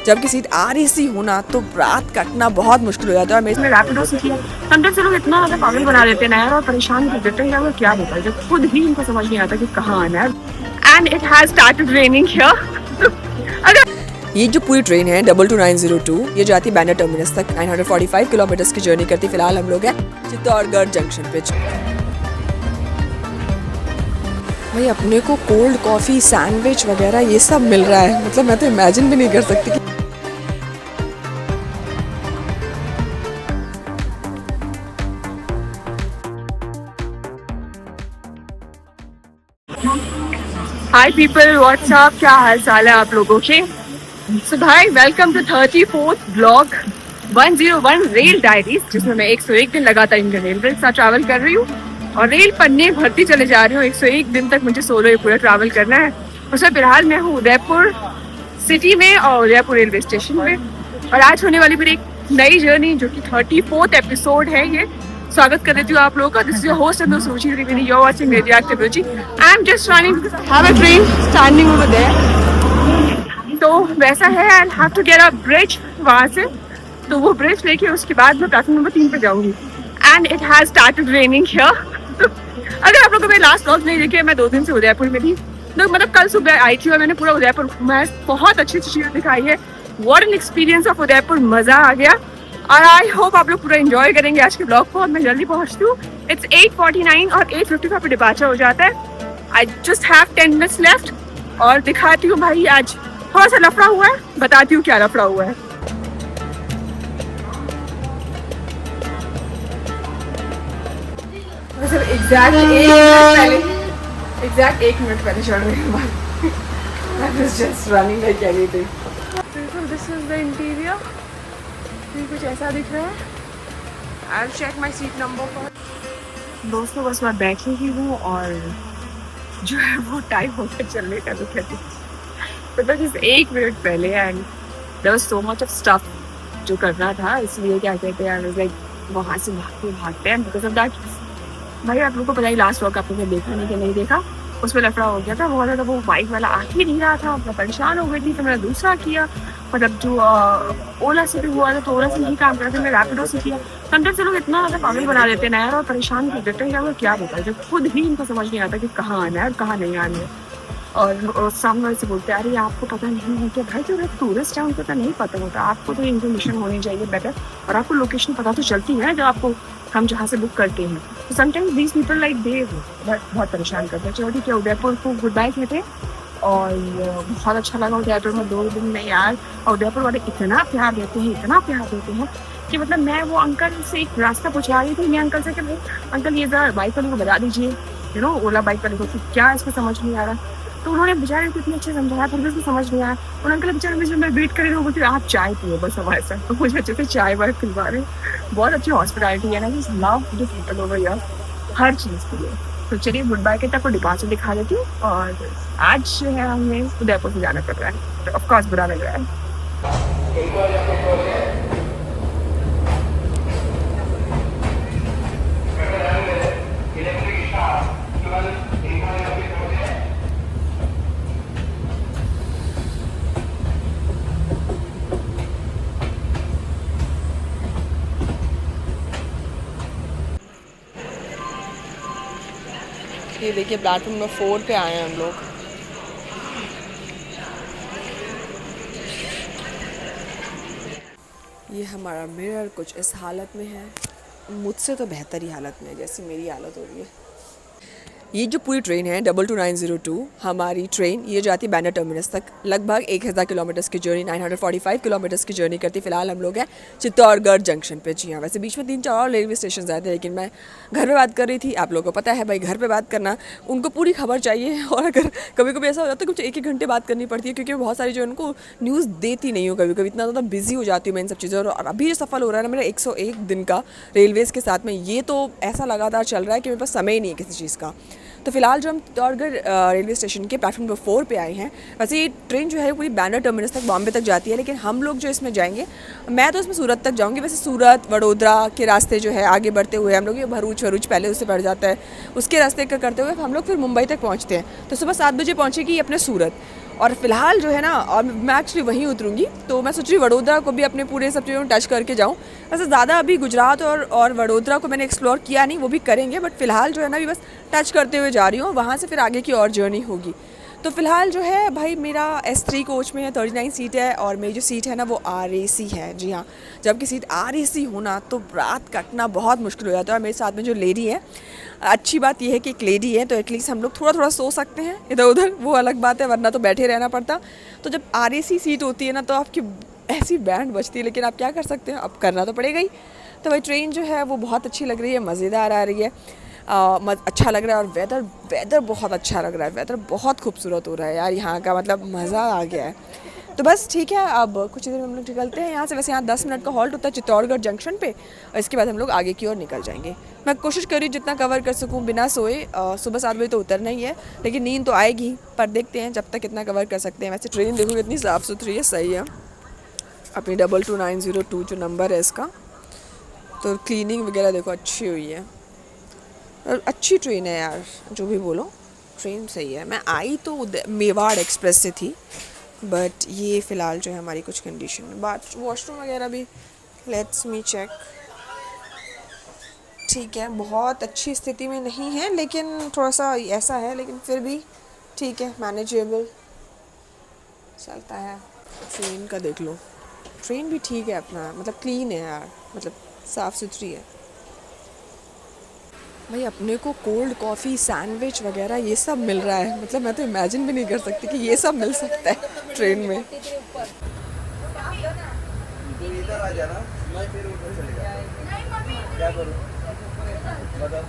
जबकि सीट आ रही सी होना तो रात कटना बहुत मुश्किल हो जाता है। और इसमें रैपिडो सीखी है। समटाइम्स लोग इतना ज़्यादा पागल बना देते हैं ना यार, और परेशान कर देते हैं यार, क्या बताएं, जब खुद ही इनको समझ नहीं आता कि कहाँ आना है। And it has started raining here. ये जो पूरी ट्रेन है 22902 ये जाती है बैंड्रा टर्मिनस तक। 945 किलोमीटर की जर्नी करती। फिलहाल हम लोग हैं चित्तौड़गढ़ जंक्शन पे। भाई अपने को कोल्ड कॉफ़ी सैंडविच वगैरह ये सब मिल रहा है, मतलब मैं तो इमेजिन भी नहीं कर सकती कि हाय पीपल, व्हाट्सअप, क्या हाल चाल है आप लोगों के। सो भाई welcome to 34th blog 101 rail diaries, जिसमें मैं 101 दिन लगातार इंडियन रेलवे के साथ ट्रैवल कर रही हूँ और रेल पन्ने भरती चले जा रही हूँ। 101 दिन तक मुझे सोलो ही पूरा ट्रैवल करना है। उसमें फिलहाल मैं हूँ उदयपुर सिटी में और उदयपुर रेलवे स्टेशन पे, और आज होने वाली मेरी एक नई जर्नी जो कि 34th एपिसोड है। ये स्वागत कर देती हूँ आप लोगों का। This is your host and Ruchi Trivedi, you are watching radioactive Ruchi. I am just running because I have a train standing over there. तो वैसा है, I have to get a bridge वहाँ से, तो वो ब्रिज लेके उसके बाद मैं प्लेटफॉर्म नंबर 3 पे जाऊंगी। And it has started raining here. अगर आप लोगों को मेरे लास्ट व्लॉग नहीं देखे, मैं 2 दिन से उदयपुर में थी, तो मतलब कल सुबह आई थी और मैंने पूरा उदयपुर घूमा है। बहुत अच्छी अच्छी चीज़ें दिखाई है। What an experience of Udaipur, मज़ा आ गया। और आई होप आप लोग पूरा एंजॉय करेंगे आज के ब्लॉग को। और मैं जल्दी पहुंचती हूँ। इट्स 8:49 और 8:55 पे डिपार्चर हो जाता है। I just have 10 minutes left और दिखाती हूँ भाई आज थोड़ा सा लफड़ा हुआ है, बताती हूँ क्या लफड़ा हुआ है। एग्जैक्ट 1 मिनट पहले चढ़ने के बाद I was just running like anything. This is the interior. कुछ ऐसा दिख रहा है। I'll check my seat number for दोस्तों बस मैं बैठी ही हूँ और जो है वो टाइम होकर चलने का तो कहती मतलब जिस 1 मिनट पहले। And there was so much of stuff जो करना था, इसलिए क्या कहते हैं, आई वाज लाइक वहाँ से भागते हैं बिकॉज ऑफ दैट। भाई आप लोगों को पता ही लास्ट वॉक आपने ने देखा नहीं कि नहीं देखा, उसमें लफड़ा हो गया था बहुत ज़्यादा। वो बाइक वाला आ ही नहीं रहा था, मैं परेशान हो गई थी, तो मैंने दूसरा किया। मतलब जो ओला से भी हुआ था, तो ओला से नहीं काम करते, मैं रैपिडो से किया। समटाइम्स लोग इतना ज़्यादा पागल बना देते हैं ना यार, और परेशान कर देते हैं यार, क्या बताएं, जब खुद ही इनको समझ नहीं आता कि कहाँ आना है और कहाँ नहीं आना है। और सामने वाले से बोलते हैं अरे आपको पता नहीं है क्या। भाई जो टूरिस्ट है उनको तो नहीं पता होता, आपको तो इन्फॉर्मेशन होनी चाहिए बेटर, और आपको लोकेशन पता तो चलती है जब आपको हम जहाँ से बुक करते हैं। तो sometimes these people like they बहुत परेशान करते हैं। चलो ठीक है, उदयपुर को गुड बाय कहते हैं और बहुत अच्छा लगा उदयपुर में 2 दिन में यार। और उदयपुर वाले इतना प्यार देते हैं, इतना प्यार देते हैं कि मतलब मैं वो अंकल से एक रास्ता पूछा रही थी, मैं अंकल से कि भाई अंकल ये ज़रा बाइक वाले को बता दीजिए, यू नो ओला बाइक वाले को, कि क्या इसको समझ नहीं आ रहा। तो उन्होंने बेचारे को इतने अच्छे समझाया, फिर भी उसको समझ नहीं आया। उन अंकल बेचारे मुझे मैं वेट कर रही हूँ, बोलते आप चाय पियो बस हमारे साथ। तो मुझे अच्छे से चाय वाय पिलवा रहे। बहुत अच्छी हॉस्पिटैलिटी है ना, just love the people over here हर चीज़ के लिए। तो चलिए गुड बाय के तक डिपार्चर दिखा देती हूँ। और आज जो है हमें उदयपुर से जाना पड़ रहा है, तो ऑफकोर्स बुरा लग रहा है। ये देखिए प्लेटफॉर्म नंबर 4 पे आए हैं हम लोग। ये हमारा मिरर कुछ इस हालत में है, मुझसे तो बेहतर ही हालत में है जैसे मेरी हालत हो रही है। ये जो पूरी ट्रेन है 22902 हमारी ट्रेन ये जाती है बैंड्रा टर्मिनस तक। लगभग 1000 किलोमीटर की जर्नी, 945 किलोमीटर की जर्नी करती। फिलहाल हम लोग हैं चित्तौड़गढ़ जंक्शन पे। जी हाँ, वैसे बीच में 3-4 और रेलवे स्टेशन आए थे, लेकिन मैं घर पे बात कर रही थी। आप लोगों को पता है भाई, घर पे बात करना उनको पूरी खबर चाहिए, और अगर कभी कभी ऐसा हो जाता है कुछ 1-1 घंटे बात करनी पड़ती है, क्योंकि बहुत सारी जो उनको न्यूज़ देती नहीं हो, कभी कभी इतना ज़्यादा बिजी हो जाती हूँ मैं इन सब चीज़ों। और अभी जो सफल हो रहा है ना मेरा 101 दिन का रेलवेज़ के साथ में, ये तो ऐसा लगातार चल रहा है कि मेरे पास समय ही नहीं है किसी चीज़ का। तो फिलहाल जो हम चित्तौड़गढ़ रेलवे स्टेशन के प्लेटफॉर्म नंबर 4 पे आए हैं। वैसे ये ट्रेन जो है पूरी बैंड्रा टर्मिनस तक बॉम्बे तक जाती है, लेकिन हम लोग जो इसमें जाएंगे, मैं तो इसमें सूरत तक जाऊंगी। वैसे सूरत वडोदरा के रास्ते जो है आगे बढ़ते हुए हम लोग, ये भरूच पहले उससे पड़ जाता है, उसके रास्ते का करते हुए हम लोग फिर मुंबई तक पहुँचते हैं। तो सुबह 7 बजे पहुँचेगी अपने सूरत, और फिलहाल जो है ना, और मैं एक्चुअली वहीं उतरूँगी, तो मैं सोच रही वडोदरा को भी अपने पूरे सब चीज़ों में टच करके जाऊँ। वैसे ज़्यादा अभी गुजरात और वडोदरा को मैंने एक्सप्लोर किया नहीं, वो भी करेंगे, बट फिलहाल जो है ना अभी बस टच करते हुए जा रही हूँ, वहाँ से फिर आगे की और जर्नी होगी। तो फिलहाल जो है भाई मेरा S3 कोच में है, 39 सीट है, और मेरी जो सीट है ना वो RAC है। जी हाँ, जबकि सीट RAC होना तो रात कटना बहुत मुश्किल हो जाता है। और मेरे साथ में जो लेडी है, अच्छी बात यह है कि एक लेडी है, तो एटलीस्ट हम लोग थोड़ा थोड़ा सो सकते हैं इधर उधर, वो अलग बात है, वरना तो बैठे रहना पड़ता। तो जब RAC सीट होती है ना, तो आपकी ऐसी बैंड बजती है, लेकिन आप क्या कर सकते हैं, अब करना तो पड़ेगा ही। तो भाई ट्रेन जो है वो बहुत अच्छी लग रही है, मज़ेदार आ रही है, अच्छा लग रहा है, और वेदर बहुत अच्छा लग रहा है, वेदर बहुत खूबसूरत हो रहा है यार यहाँ का, मतलब मज़ा आ गया है। तो बस ठीक है, अब कुछ देर में हम लोग निकलते हैं यहाँ से। वैसे यहाँ 10 मिनट का हॉल्ट होता है चित्तौड़गढ़ जंक्शन पे, और इसके बाद हम लोग आगे की ओर निकल जाएंगे। मैं कोशिश करी जितना कवर कर सकूँ बिना सोए। सुबह 7 बजे तो उतरना ही है, लेकिन नींद तो आएगी, पर देखते हैं जब तक कितना कवर कर सकते हैं। वैसे ट्रेन देखो कितनी साफ़ सुथरी है, सही है। अपनी 22902 जो नंबर है इसका, तो क्लीनिंग वगैरह देखो अच्छी हुई है, और अच्छी ट्रेन है यार, जो भी बोलो ट्रेन सही है। मैं आई तो मेवाड़ एक्सप्रेस से थी, बट ये फ़िलहाल जो है हमारी कुछ कंडीशन, बाथ वॉशरूम वगैरह भी, लेट्स मी चेक, ठीक है, बहुत अच्छी स्थिति में नहीं है, लेकिन थोड़ा सा ऐसा है, लेकिन फिर भी ठीक है, मैनेजेबल चलता है। ट्रेन का देख लो, ट्रेन भी ठीक है अपना, मतलब क्लीन है यार, मतलब साफ़ सुथरी है। भाई अपने को कोल्ड कॉफ़ी, सैंडविच वगैरह ये सब मिल रहा है, मतलब मैं तो इमेजिन भी नहीं कर सकती कि ये सब मिल सकता है ट्रेन में। इधर आ जाना, मैं फिर उधर चले जाऊँ, क्या करूँ बताओ।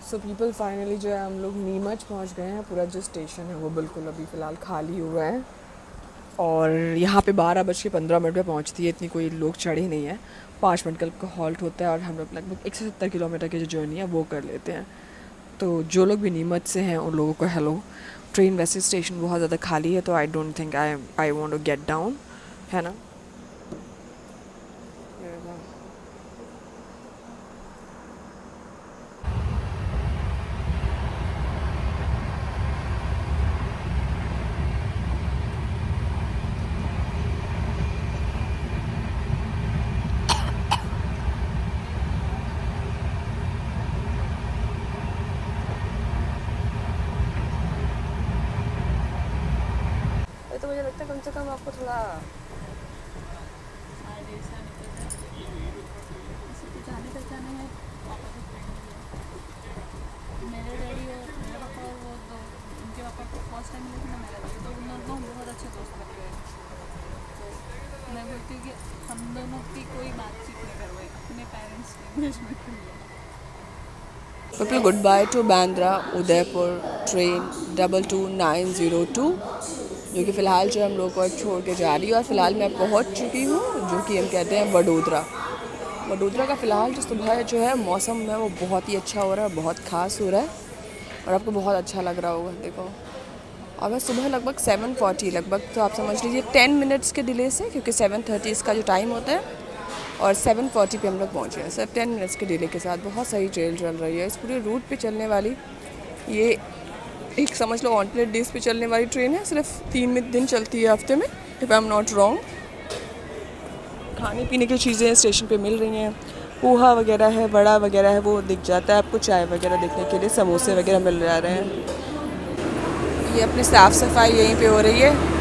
सो पीपल फाइनली जो है हम लोग नीमच पहुंच गए हैं। पूरा जो स्टेशन है वो बिल्कुल अभी फ़िलहाल खाली हुआ है, और यहाँ पे 12:15 पे पहुँचती है, इतनी कोई लोग चढ़े नहीं है। 5 मिनट का हॉल्ट होता है, और हम लोग लगभग 170 किलोमीटर की जो जर्नी है वो कर लेते हैं। तो जो लोग भी नीमच से हैं उन लोगों को हेलो। ट्रेन वैसे स्टेशन बहुत ज़्यादा खाली है, तो I don't think I want to get down, है ना। तो मुझे लगता है कम से कम आपको थोड़ा जाने तक जाना है। मेरे डैडी और मेरे पापा और वो दो, उनके पापा को फर्स्ट टाइम मिले थे ना, मेरा डैडी, तो उन दोनों बहुत अच्छे दोस्त लग गए। तो मैं बोलती हूँ कि हम दोनों की कोई बातचीत नहीं करवाई अपने पेरेंट्स लैंग्वेज में कर लिया। People good by two Bandra Udaipur train 22902, जो कि फ़िलहाल जो हम लोग को छोड़ के जा रही है। और फ़िलहाल मैं पहुंच चुकी हूँ, जो कि हम कहते हैं वडोदरा। वडोदरा का फ़िलहाल जो सुबह जो है मौसम है वो बहुत ही अच्छा हो रहा है, बहुत ख़ास हो रहा है, और आपको बहुत अच्छा लग रहा होगा। देखो और मैं सुबह लगभग 7:40 लगभग, तो आप समझ लीजिए 10 मिनट्स के डिले से, क्योंकि 7:30 इसका जो टाइम होता है, और 7:40 पे हम लोग पहुँचे हैं। सिर्फ 10 मिनट्स के डिले के साथ बहुत सही ट्रेन चल रही है। इस पूरे रूट पे चलने वाली ये एक समझ लो ऑल्टरनेट डेज पे चलने वाली ट्रेन है। सिर्फ 3 दिन चलती है हफ्ते में, if I am not wrong. खाने पीने की चीज़ें स्टेशन पे मिल रही हैं, पोहा वगैरह है, वड़ा वगैरह है, वो दिख जाता है आपको। चाय वगैरह देखने के लिए समोसे वगैरह मिल जा रहे हैं। ये अपनी साफ़ सफाई यहीं पे हो रही है।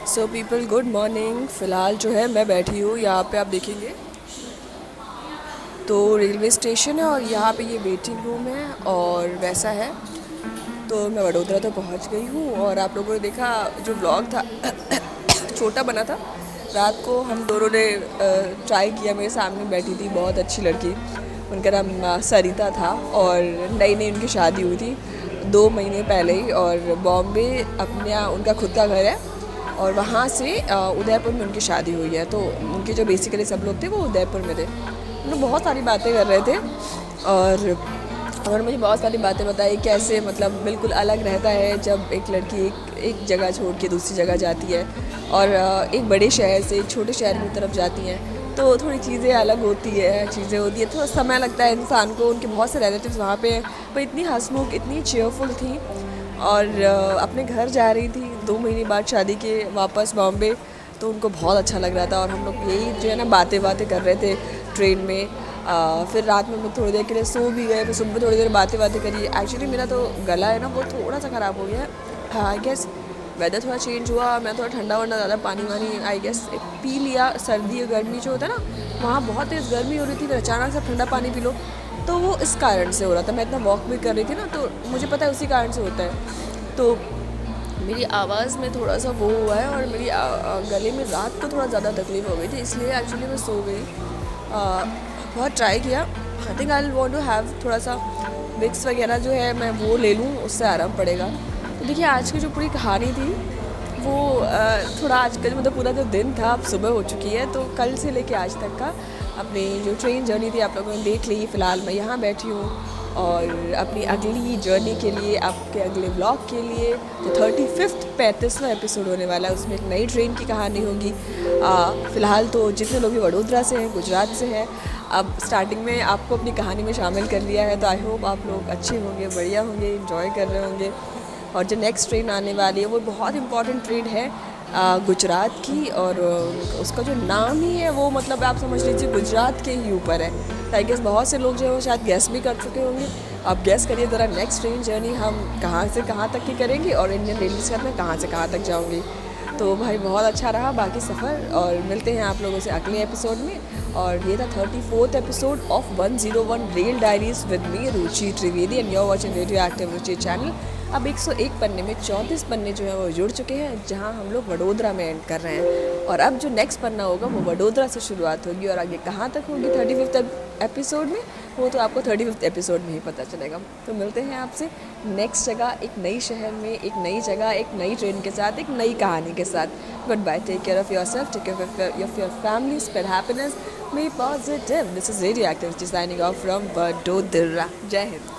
So people good morning. फ़िलहाल जो है मैं बैठी हूँ यहाँ पे, आप देखेंगे तो रेलवे स्टेशन है, और यहाँ पे ये वेटिंग रूम है और वैसा है। तो मैं वडोदरा तो पहुँच गई हूँ, और आप लोगों ने देखा जो व्लॉग था छोटा बना था। रात को हम दोनों ने ट्राई किया, मेरे सामने बैठी थी बहुत अच्छी लड़की, उनका नाम सरिता था, और नई नई उनकी शादी हुई थी 2 महीने पहले ही, और बॉम्बे अपने यहाँ उनका खुद का घर है, और वहाँ से उदयपुर में उनकी शादी हुई है। तो उनके जो बेसिकली सब लोग थे वो उदयपुर में थे। हम लोग बहुत सारी बातें कर रहे थे, और उन्होंने मुझे बहुत सारी बातें बताई कैसे मतलब बिल्कुल अलग रहता है जब एक लड़की एक जगह छोड़ के दूसरी जगह जाती है और एक बड़े शहर से एक छोटे शहर की तरफ जाती हैं, तो थोड़ी चीज़ें अलग होती है, चीज़ें होती है, थोड़ा समय लगता है इंसान को। उनके बहुत से रिलेटिव्स वहाँ पे हैं, पर इतनी हंसमुख इतनी चेयरफुल थी और अपने घर जा रही थी 2 महीने बाद शादी के वापस बॉम्बे, तो उनको बहुत अच्छा लग रहा था और हम लोग यही जो है ना बातें कर रहे थे ट्रेन में। फिर रात में हम लोग थोड़ी देर के लिए सो भी गए, फिर सुबह थोड़ी देर बातें करी। एक्चुअली मेरा तो गला है ना वो थोड़ा सा ख़राब हो गया है, आई गेस वेदर थोड़ा चेंज हुआ, मैं थोड़ा ठंडा वंडा ज़्यादा पानी वानी आई गेस पी लिया। सर्दी और गर्मी जो होता है ना वहाँ बहुत तेज़ गर्मी हो रही थी, फिर अचानक से ठंडा पानी पी लो, तो वो इस कारण से हो रहा था। मैं इतना वॉक भी कर रही थी ना, तो मुझे पता है उसी कारण से होता है। तो मेरी आवाज़ में थोड़ा सा वो हुआ है और मेरी गले में रात को थोड़ा ज़्यादा तकलीफ़ हो गई थी, इसलिए एक्चुअली मैं सो गई। बहुत ट्राई किया, I think I want to have थोड़ा सा विक्स वगैरह जो है मैं वो ले लूँ, उससे आराम पड़ेगा। तो देखिए आज की जो पूरी कहानी थी वो थोड़ा आज का मतलब पूरा जो दिन था अब सुबह हो चुकी है, तो कल से लेके आज तक का अपनी जो ट्रेन जर्नी थी आप लोगों ने देख ली। फ़िलहाल मैं यहाँ बैठी हूँ और अपनी अगली जर्नी के लिए, आपके अगले ब्लॉग के लिए जो 35वां एपिसोड होने वाला है उसमें एक नई ट्रेन की कहानी होगी। फ़िलहाल तो जितने लोग भी वडोदरा से हैं, गुजरात से हैं, अब स्टार्टिंग में आपको अपनी कहानी में शामिल कर लिया है, तो आई होप आप लोग अच्छे होंगे, बढ़िया होंगे, इन्जॉय कर रहे होंगे। और जो नेक्स्ट ट्रेन आने वाली है वो बहुत इंपॉर्टेंट ट्रेन है गुजरात की, और उसका जो नाम ही है वो मतलब आप समझ लीजिए गुजरात के ही ऊपर है। तो आई गेस बहुत से लोग जो है वो शायद गैस भी कर चुके होंगे। आप गैस करिए ज़रा नेक्स्ट ट्रेन जर्नी हम कहाँ से कहाँ तक की करेंगे और इंडियन रेलवे के साथ मैं कहाँ से कहाँ तक जाऊँगी। तो भाई बहुत अच्छा रहा बाकी सफ़र, और मिलते हैं आप लोगों से अगले एपिसोड में। और ये था 34th episode of 101 rail diaries with me Ruchi Trivedi and you are watching radio active Ruchi channel. अब 101 पन्ने में 34 पन्ने जो है वो जुड़ चुके हैं, जहां हम लोग वडोदरा में एंड कर रहे हैं। और अब जो नेक्स्ट पन्ना होगा वो वडोदरा से शुरुआत होगी, और आगे कहाँ तक होगी 35th एपिसोड में वो तो आपको 35th एपिसोड में ही पता चलेगा। तो मिलते हैं आपसे नेक्स्ट जगह, एक नई शहर में, एक नई जगह, एक नई ट्रेन के साथ, एक नई कहानी के साथ। Good bye, take care of yourself, take care of your family, spread happiness, be positive. This is radio active signing off from Vadodara. Jai Hind.